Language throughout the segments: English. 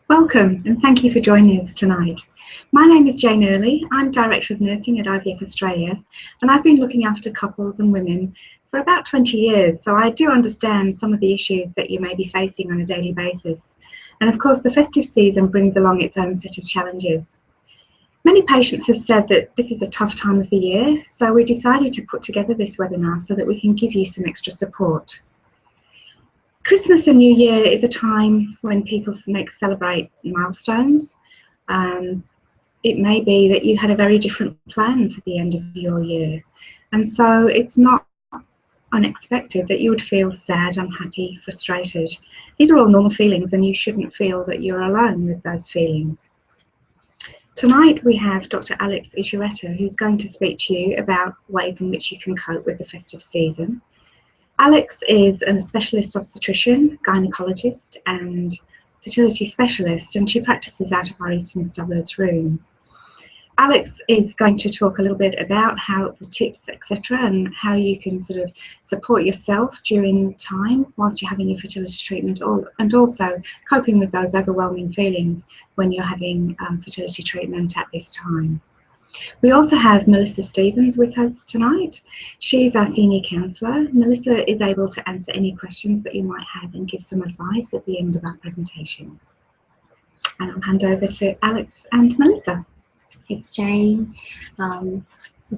Welcome and thank you for joining us tonight. My name is Jane Earley. I'm Director of Nursing at IVFAustralia, and I've been looking after couples and women for about 20 years, so I do understand some of the issues that you may be facing on a daily basis. And of course, the festive season brings along its own set of challenges. Many patients have said that this is a tough time of the year, so we decided to put together this webinar so that we can give you some extra support. Christmas and New Year is a time when people celebrate milestones. It may be that you had a very different plan for the end of your year, and so it's not unexpected that you would feel sad, unhappy, frustrated. These are all normal feelings, and you shouldn't feel that you're alone with those feelings. Tonight we have Dr Alejandra Izurieta, who's going to speak to you about ways in which you can cope with the festive season. Alex is a specialist obstetrician, gynecologist and fertility specialist, and she practices out of our Eastern Suburbs rooms. Alex is going to talk a little bit about how the tips, etc., and how you can sort of support yourself during time whilst you're having your fertility treatment, and also coping with those overwhelming feelings when you're having fertility treatment at this time. We also have Melissa Stevens with us tonight. She's our senior counsellor. Melissa is able to answer any questions that you might have and give some advice at the end of our presentation. And I'll hand over to Alex and Melissa. Thanks, Jane.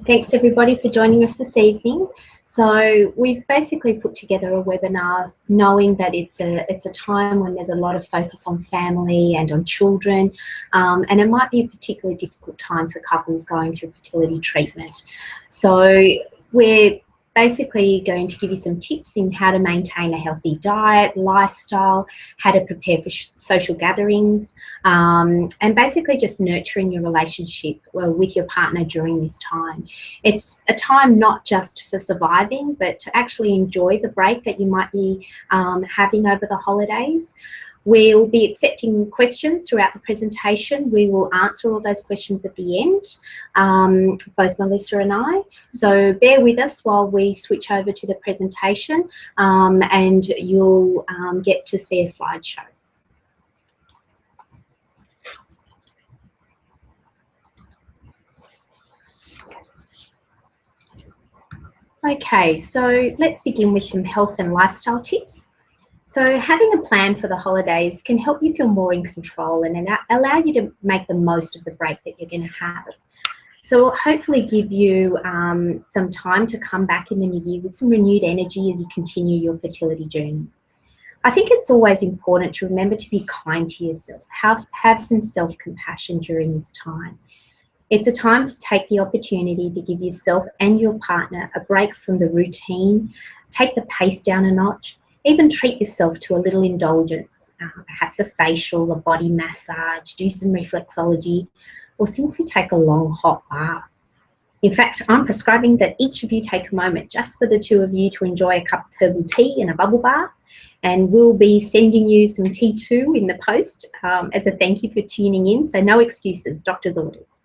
Thanks everybody for joining us this evening. So we've basically put together a webinar knowing that it's a time when there's a lot of focus on family and on children, and it might be a particularly difficult time for couples going through fertility treatment. So we're basically going to give you some tips in how to maintain a healthy diet, lifestyle, how to prepare for social gatherings, and basically just nurturing your relationship with your partner during this time. It's a time not just for surviving, but to actually enjoy the break that you might be having over the holidays. We'll be accepting questions throughout the presentation. We will answer all those questions at the end, both Melissa and I. So bear with us while we switch over to the presentation, and you'll get to see a slideshow. Okay, so let's begin with some health and lifestyle tips. So having a plan for the holidays can help you feel more in control and allow you to make the most of the break that you're going to have. So hopefully give you some time to come back in the new year with some renewed energy as you continue your fertility journey. I think it's always important to remember to be kind to yourself. Have some self-compassion during this time. It's a time to take the opportunity to give yourself and your partner a break from the routine, take the pace down a notch. Even treat yourself to a little indulgence, perhaps a facial, a body massage, do some reflexology, or simply take a long hot bath. In fact, I'm prescribing that each of you take a moment just for the two of you to enjoy a cup of herbal tea and a bubble bath, and we'll be sending you some tea too in the post as a thank you for tuning in, so no excuses, doctor's orders.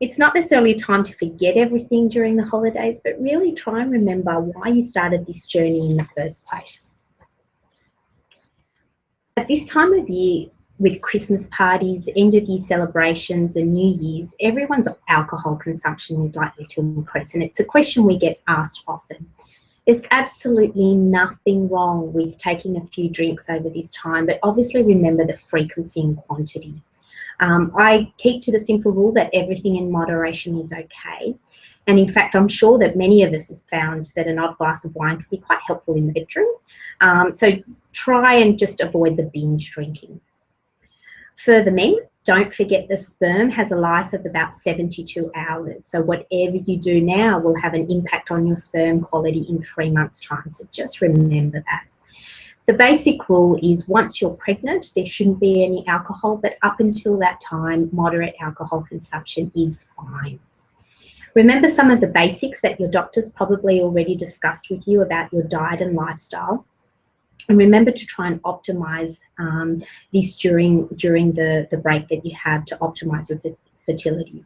It's not necessarily a time to forget everything during the holidays, but really try and remember why you started this journey in the first place. At this time of year, with Christmas parties, end of year celebrations and New Year's, everyone's alcohol consumption is likely to increase, and it's a question we get asked often. There's absolutely nothing wrong with taking a few drinks over this time, but obviously remember the frequency and quantity. I keep to the simple rule that everything in moderation is okay. And in fact, I'm sure that many of us have found that an odd glass of wine can be quite helpful in the bedroom. So try and just avoid the binge drinking. For the men, don't forget the sperm has a life of about 72 hours. So whatever you do now will have an impact on your sperm quality in 3 months' time. So just remember that. The basic rule is once you're pregnant, there shouldn't be any alcohol, but up until that time, moderate alcohol consumption is fine. Remember some of the basics that your doctor's probably already discussed with you about your diet and lifestyle. And remember to try and optimize this during the break that you have to optimize your fertility.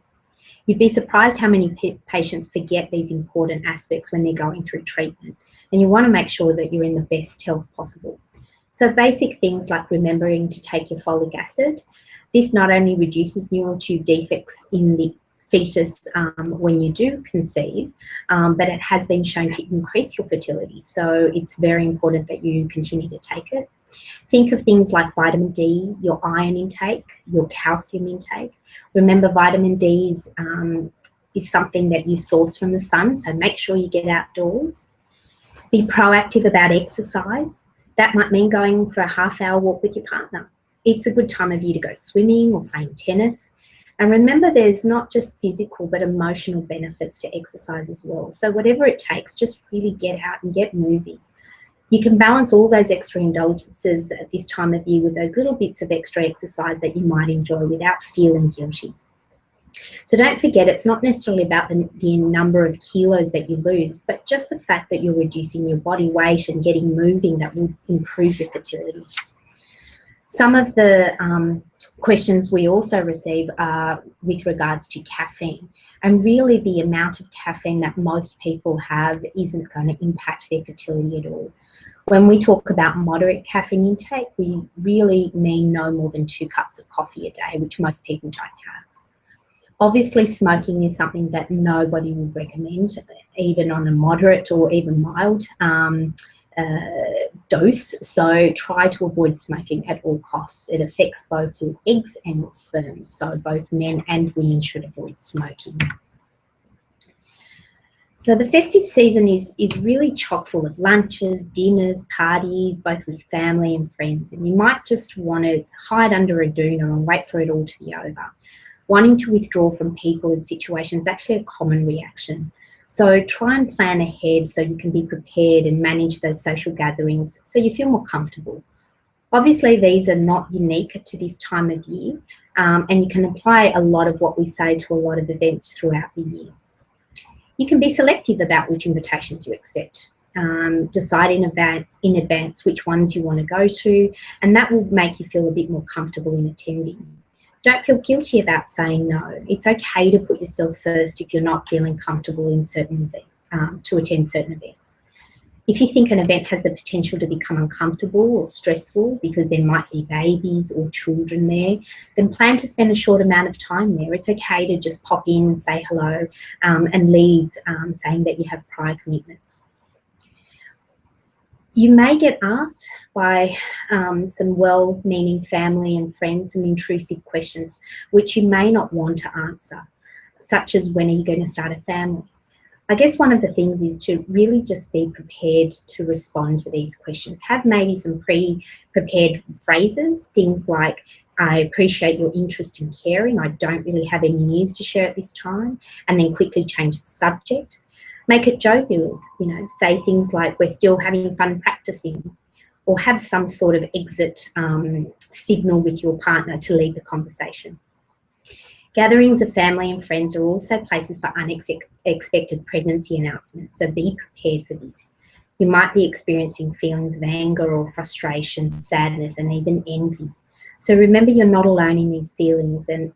You'd be surprised how many patients forget these important aspects when they're going through treatment. And you want to make sure that you're in the best health possible. So basic things like remembering to take your folic acid. This not only reduces neural tube defects in the fetus when you do conceive, but it has been shown to increase your fertility. So it's very important that you continue to take it. Think of things like vitamin D, your iron intake, your calcium intake. Remember, vitamin D is something that you source from the sun, so make sure you get outdoors. Be proactive about exercise. That might mean going for a half-hour walk with your partner. It's a good time of year to go swimming or playing tennis. And remember, there's not just physical but emotional benefits to exercise as well. So whatever it takes, just really get out and get moving. You can balance all those extra indulgences at this time of year with those little bits of extra exercise that you might enjoy without feeling guilty. So don't forget, it's not necessarily about the number of kilos that you lose, but just the fact that you're reducing your body weight and getting moving that will improve your fertility. Some of the questions we also receive are with regards to caffeine. And really the amount of caffeine that most people have isn't going to impact their fertility at all. When we talk about moderate caffeine intake, we really mean no more than 2 cups of coffee a day, which most people don't have. Obviously, smoking is something that nobody would recommend, even on a moderate or even mild dose. So try to avoid smoking at all costs. It affects both your eggs and your sperm. So both men and women should avoid smoking. So the festive season is really chock full of lunches, dinners, parties, both with family and friends. And you might just want to hide under a doona and wait for it all to be over. Wanting to withdraw from people and situations is actually a common reaction. So try and plan ahead so you can be prepared and manage those social gatherings so you feel more comfortable. Obviously, these are not unique to this time of year, and you can apply a lot of what we say to a lot of events throughout the year. You can be selective about which invitations you accept. Decide in advance which ones you want to go to, and that will make you feel a bit more comfortable in attending. Don't feel guilty about saying no. It's okay to put yourself first if you're not feeling comfortable in certain events, to attend certain events. If you think an event has the potential to become uncomfortable or stressful because there might be babies or children there, then plan to spend a short amount of time there. It's okay to just pop in and say hello and leave saying that you have prior commitments. You may get asked by some well-meaning family and friends some intrusive questions which you may not want to answer, such as when are you going to start a family? I guess one of the things is to really just be prepared to respond to these questions. Have maybe some pre-prepared phrases, things like, I appreciate your interest in caring, I don't really have any news to share at this time, and then quickly change the subject. Make it jovial, say things like, we're still having fun practicing, or have some sort of exit signal with your partner to lead the conversation. Gatherings of family and friends are also places for unexpected pregnancy announcements, so be prepared for this. You might be experiencing feelings of anger or frustration, sadness, and even envy. So remember, you're not alone in these feelings, and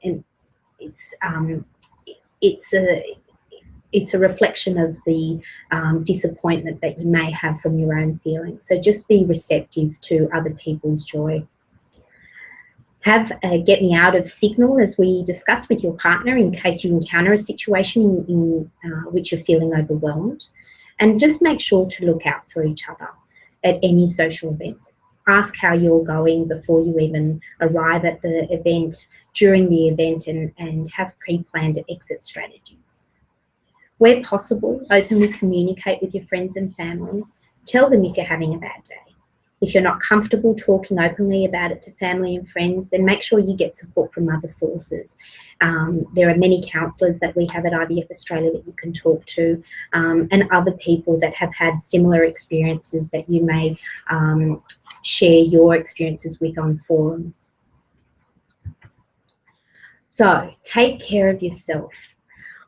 it's a reflection of the disappointment that you may have from your own feelings. So just be receptive to other people's joy. Have a get me out of signal, as we discussed, with your partner in case you encounter a situation in which you're feeling overwhelmed. And just make sure to look out for each other at any social events. Ask how you're going before you even arrive at the event, during the event, and have pre-planned exit strategies. Where possible, openly communicate with your friends and family. Tell them if you're having a bad day. If you're not comfortable talking openly about it to family and friends, then make sure you get support from other sources. There are many counsellors that we have at IVFAustralia that you can talk to, and other people that have had similar experiences that you may share your experiences with on forums. So take care of yourself.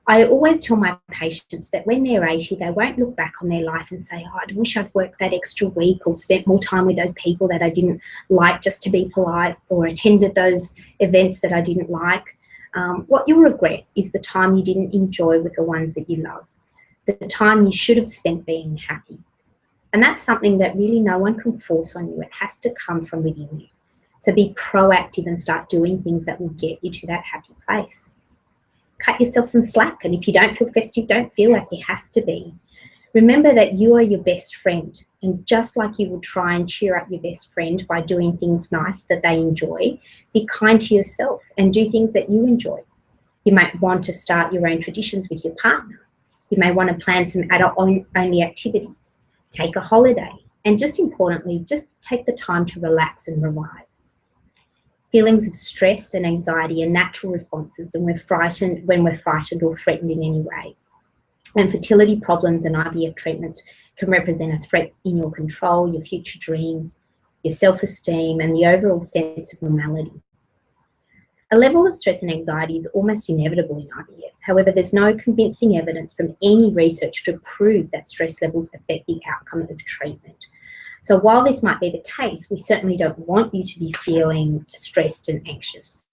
I always tell my patients that when they're 80, they won't look back on their life and say, oh, I wish I'd worked that extra week or spent more time with those people that I didn't like just to be polite, or attended those events that I didn't like. What you'll regret is the time you didn't enjoy with the ones that you love, the time you should have spent being happy. And that's something that really no one can force on you. It has to come from within you. So be proactive and start doing things that will get you to that happy place. Cut yourself some slack, and if you don't feel festive, don't feel like you have to be. Remember that you are your best friend, and just like you will try and cheer up your best friend by doing things nice that they enjoy, be kind to yourself and do things that you enjoy. You might want to start your own traditions with your partner. You may want to plan some adult-only activities, take a holiday, and just importantly, just take the time to relax and revive. Feelings of stress and anxiety are natural responses when we're frightened or threatened in any way. And fertility problems and IVF treatments can represent a threat in your control, your future dreams, your self-esteem, and the overall sense of normality. A level of stress and anxiety is almost inevitable in IVF. However, there's no convincing evidence from any research to prove that stress levels affect the outcome of treatment. So while this might be the case, we certainly don't want you to be feeling stressed and anxious.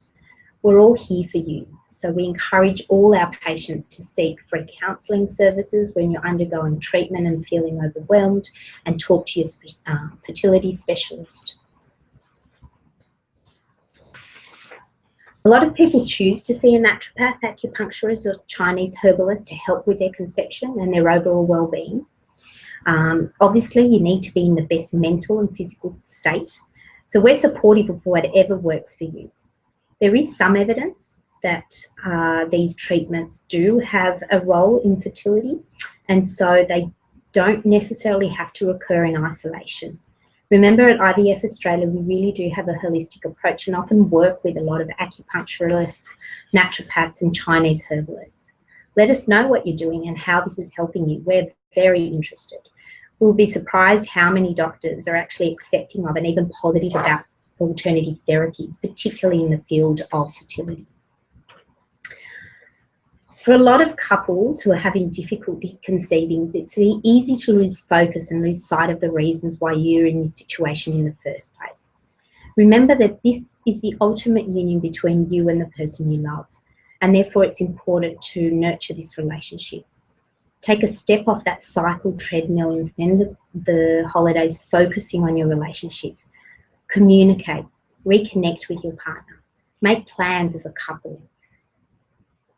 We're all here for you. So we encourage all our patients to seek free counselling services when you're undergoing treatment and feeling overwhelmed, and talk to your fertility specialist. A lot of people choose to see a naturopath, acupuncturist or Chinese herbalist to help with their conception and their overall well-being. Obviously, you need to be in the best mental and physical state. So we're supportive of whatever works for you. There is some evidence that these treatments do have a role in fertility, and so they don't necessarily have to occur in isolation. Remember, at IVFAustralia, we really do have a holistic approach and often work with a lot of acupuncturists, naturopaths, and Chinese herbalists. Let us know what you're doing and how this is helping you. We're very interested. We'll be surprised how many doctors are actually accepting of and even positive about alternative therapies, particularly in the field of fertility. For a lot of couples who are having difficulty conceiving, it's easy to lose focus and lose sight of the reasons why you're in this situation in the first place. Remember that this is the ultimate union between you and the person you love, and therefore it's important to nurture this relationship. Take a step off that cycle treadmill and spend the holidays focusing on your relationship. Communicate, reconnect with your partner, make plans as a couple.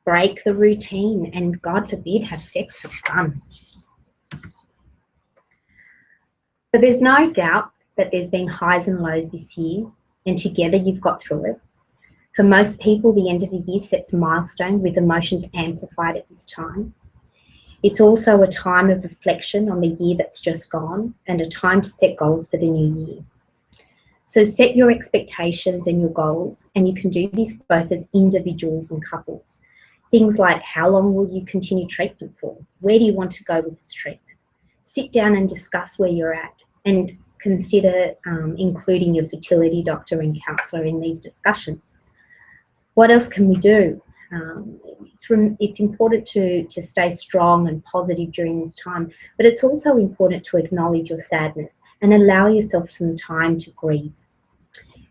Break the routine and, God forbid, have sex for fun. But there's no doubt that there's been highs and lows this year, and together you've got through it. For most people, the end of the year sets a milestone with emotions amplified at this time. It's also a time of reflection on the year that's just gone and a time to set goals for the new year. So set your expectations and your goals, and you can do this both as individuals and couples. Things like, how long will you continue treatment for? Where do you want to go with this treatment? Sit down and discuss where you're at, and consider including your fertility doctor and counsellor in these discussions. What else can we do? It's important to stay strong and positive during this time, but it's also important to acknowledge your sadness and allow yourself some time to grieve.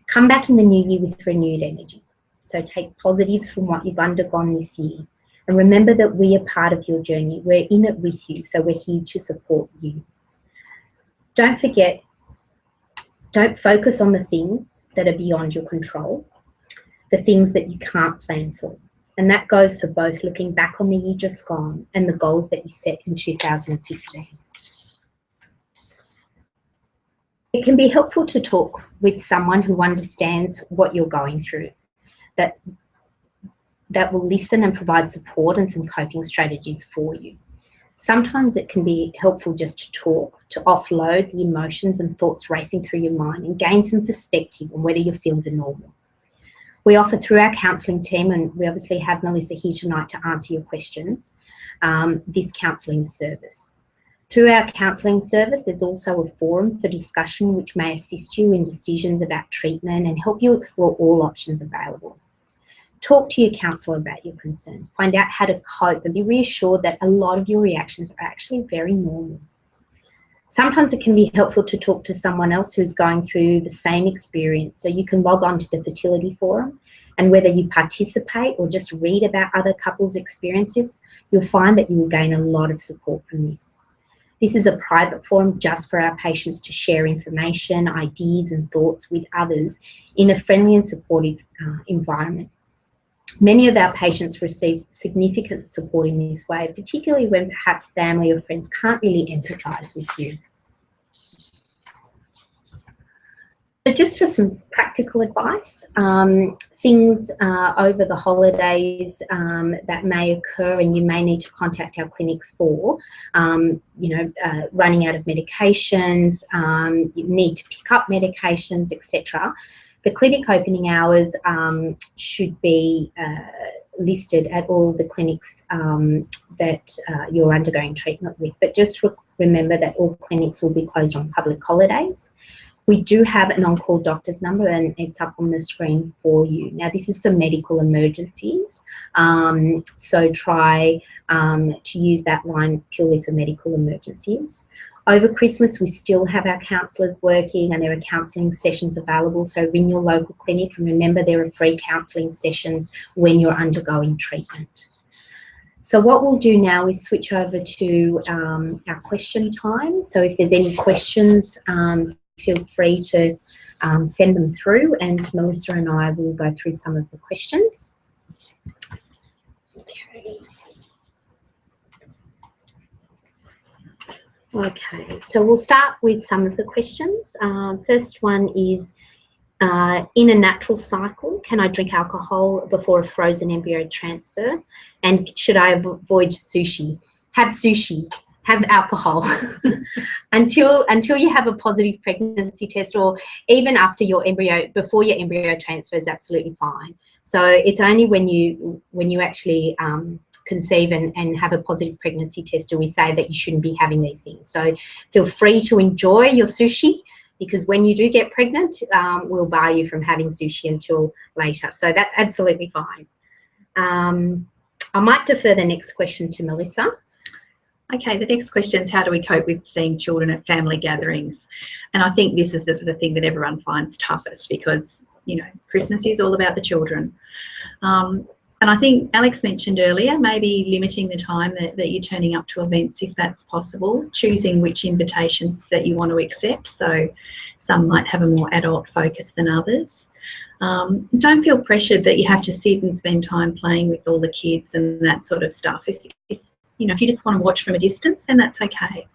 Come back in the new year with renewed energy. So take positives from what you've undergone this year, and remember that we are part of your journey. We're in it with you, so we're here to support you. Don't forget, don't focus on the things that are beyond your control, the things that you can't plan for. And that goes for both looking back on the year just gone and the goals that you set in 2015. It can be helpful to talk with someone who understands what you're going through, that will listen and provide support and some coping strategies for you. Sometimes it can be helpful just to talk, to offload the emotions and thoughts racing through your mind and gain some perspective on whether your feelings are normal. We offer through our counselling team, and we obviously have Melissa here tonight to answer your questions, this counselling service. Through our counselling service, there's also a forum for discussion which may assist you in decisions about treatment and help you explore all options available. Talk to your counsellor about your concerns, find out how to cope, and be reassured that a lot of your reactions are actually very normal. Sometimes it can be helpful to talk to someone else who's going through the same experience, so you can log on to the fertility forum, and whether you participate or just read about other couples' experiences, you'll find that you will gain a lot of support from this. This is a private forum just for our patients to share information, ideas and thoughts with others in a friendly and supportive environment. Many of our patients receive significant support in this way, particularly when perhaps family or friends can't really empathise with you. So just for some practical advice, things over the holidays that may occur and you may need to contact our clinics for, running out of medications, you need to pick up medications, etc. The clinic opening hours should be listed at all the clinics that you're undergoing treatment with, but just remember that all clinics will be closed on public holidays. We do have an on-call doctor's number and it's up on the screen for you. Now, this is for medical emergencies, so try to use that line purely for medical emergencies. Over Christmas, we still have our counsellors working and there are counselling sessions available, so ring your local clinic and remember there are free counselling sessions when you're undergoing treatment. So what we'll do now is switch over to our question time. So if there's any questions, feel free to send them through and Melissa and I will go through some of the questions. Okay, so we'll start with some of the questions. First one is, in a natural cycle, can I drink alcohol before a frozen embryo transfer? And should I avoid sushi? Have sushi. Have alcohol until you have a positive pregnancy test, or even after your embryo, before your embryo transfer is absolutely fine. So it's only when you actually conceive and have a positive pregnancy test do we say that you shouldn't be having these things. So feel free to enjoy your sushi, because when you do get pregnant, we'll bar you from having sushi until later. So that's absolutely fine. I might defer the next question to Melissa. Okay, the next question is, how do we cope with seeing children at family gatherings? And I think this is the thing that everyone finds toughest, because, you know, Christmas is all about the children. And I think Alex mentioned earlier, maybe limiting the time that you're turning up to events if that's possible, choosing which invitations that you want to accept. So some might have a more adult focus than others. Don't feel pressured that you have to sit and spend time playing with all the kids and that sort of stuff. If you just want to watch from a distance, then that's okay.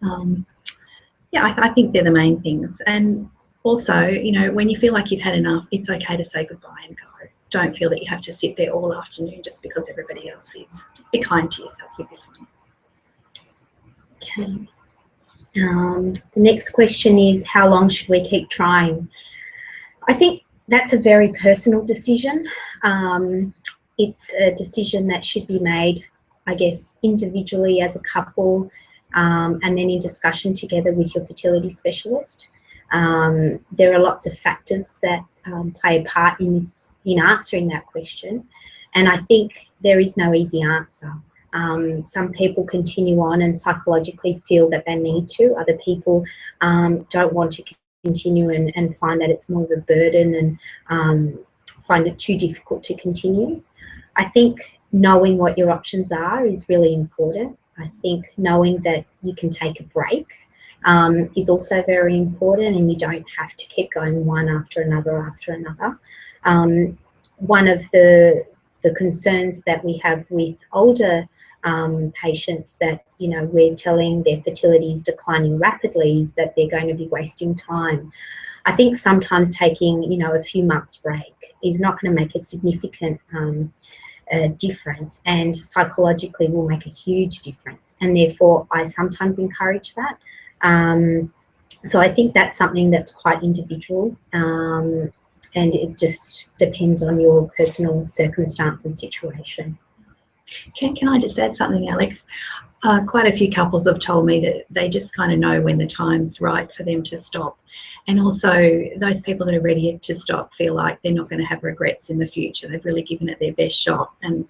I think they're the main things. And also, you know, when you feel like you've had enough, it's okay to say goodbye and go. Don't feel that you have to sit there all afternoon just because everybody else is. Just be kind to yourself with this one. Okay. The next question is, how long should we keep trying? I think that's a very personal decision. It's a decision that should be made, I guess, individually as a couple, and then in discussion together with your fertility specialist. There are lots of factors that play a part in answering that question, and I think there is no easy answer. Some people continue on and psychologically feel that they need to. Other people don't want to continue and find that it's more of a burden and find it too difficult to continue. I think knowing what your options are is really important. I think knowing that you can take a break is also very important, and you don't have to keep going one after another after another. One of the concerns that we have with older patients that, you know, we're telling their fertility is declining rapidly is that they're going to be wasting time. I think sometimes taking, you know, a few months break is not going to make a significant difference, and psychologically will make a huge difference, and therefore I sometimes encourage that. So I think that's something that's quite individual, and it just depends on your personal circumstance and situation. Can I just add something, Alex? Quite a few couples have told me that they just kind of know when the time's right for them to stop. And also those people that are ready to stop feel like they're not going to have regrets in the future. They've really given it their best shot, and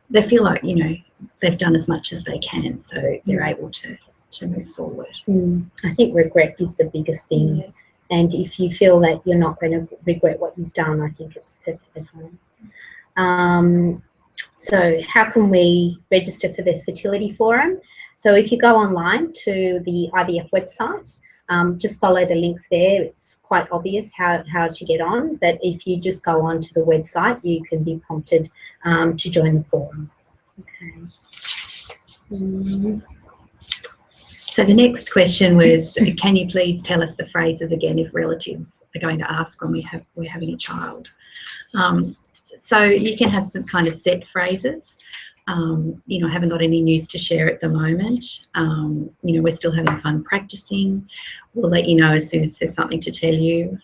they feel like, you know, they've done as much as they can, so they're able to move forward. I think regret is the biggest thing. Yeah. And if you feel that you're not going to regret what you've done, I think it's perfectly fine. So how can we register for the fertility forum? So if you go online to the IVF website, just follow the links there. It's quite obvious how to get on, but if you just go on to the website, you can be prompted to join the forum. Okay. So the next question was, can you please tell us the phrases again if relatives are going to ask when we're having a child? So you can have some kind of set phrases. You know, I haven't got any news to share at the moment. You know, we're still having fun practicing. We'll let you know as soon as there's something to tell you.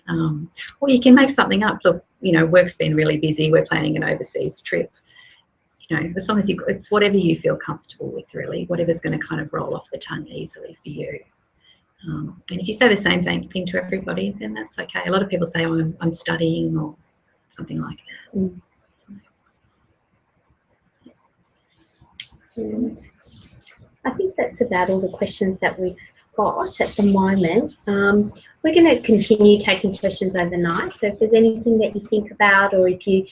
Or you can make something up. Look, you know, work's been really busy. We're planning an overseas trip. You know, as long as it's whatever you feel comfortable with, really, whatever's going to kind of roll off the tongue easily for you. And if you say the same thing to everybody, then that's okay. A lot of people say, oh, I'm studying or something like that. And I think that's about all the questions that we've got at the moment. We're going to continue taking questions overnight. So if there's anything that you think about, or if you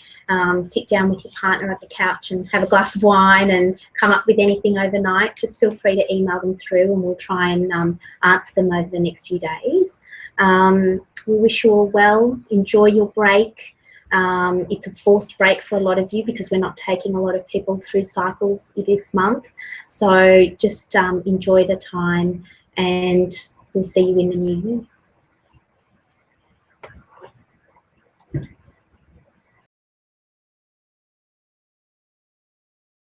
sit down with your partner at the couch and have a glass of wine and come up with anything overnight, just feel free to email them through and we'll try and answer them over the next few days. We wish you all well. Enjoy your break. It's a forced break for a lot of you because we're not taking a lot of people through cycles this month. So just enjoy the time, and we'll see you in the new year.